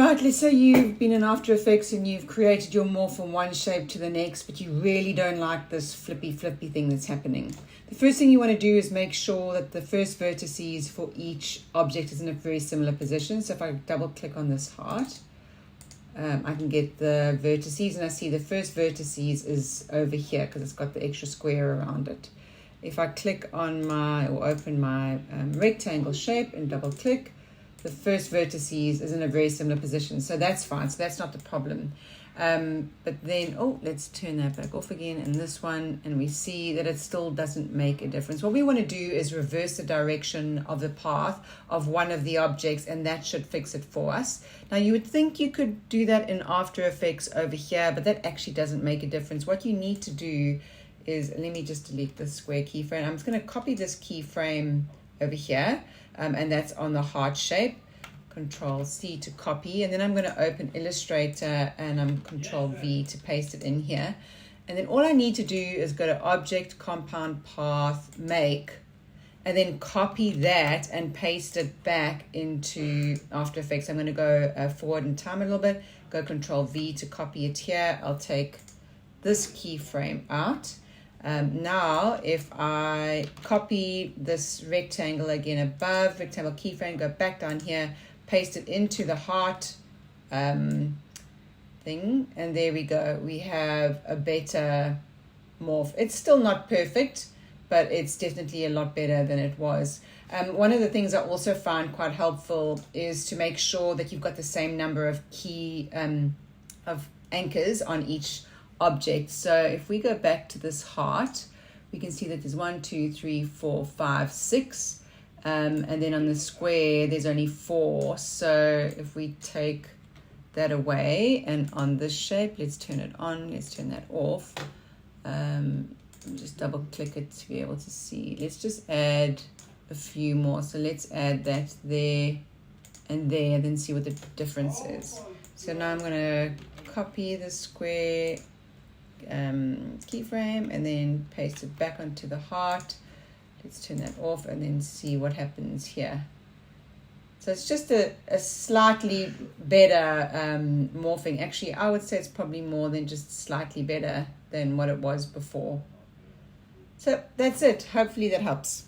Right, let's say you've been in After Effects and you've created your morph from one shape to the next, but you really don't like this flippy thing that's happening. The first thing you want to do is make sure that the first vertices for each object is in a very similar position. So if I double click on this heart, I can get the vertices, and I see the first vertices is over here because it's got the extra square around it. If I click on my, or open my rectangle shape and double click, the first vertices is in a very similar position. So that's fine. So that's not the problem. But then, let's turn that back off again in this one, and we see that it still doesn't make a difference. What we want to do is reverse the direction of the path of one of the objects, and that should fix it for us. Now, you would think you could do that in After Effects over here, but that actually doesn't make a difference. What you need to do is, let me just delete the square keyframe. I'm just going to copy this keyframe over here, and that's on the heart shape. Control C to copy, and then I'm going to open Illustrator and I'm Control V to paste it in here. And then all I need to do is go to Object, Compound Path, Make, and then copy that and paste it back into After Effects. I'm going to go forward in time a little bit, go Control V to copy it here. I'll take this keyframe out. Now, if I copy this rectangle again above, rectangle keyframe, go back down here, paste it into the heart thing, and there we go. We have a better morph. It's still not perfect, but it's definitely a lot better than it was. One of the things I also found quite helpful is to make sure that you've got the same number of of anchors on each object. So if we go back to this heart, we can see that there's 1, 2, 3, 4, 5, 6, and then on the square there's only 4. So if we take that away, and on this shape, let's turn it on, let's turn that off, just double click it to be able to see. Let's just add a few more. So let's add that there and there, then see what the difference is. So now I'm going to copy the square keyframe and then paste it back onto the heart. Let's turn that off and then see what happens here. So it's just a slightly better morphing. Actually, I would say it's probably more than just slightly better than what it was before. So that's it. Hopefully that helps.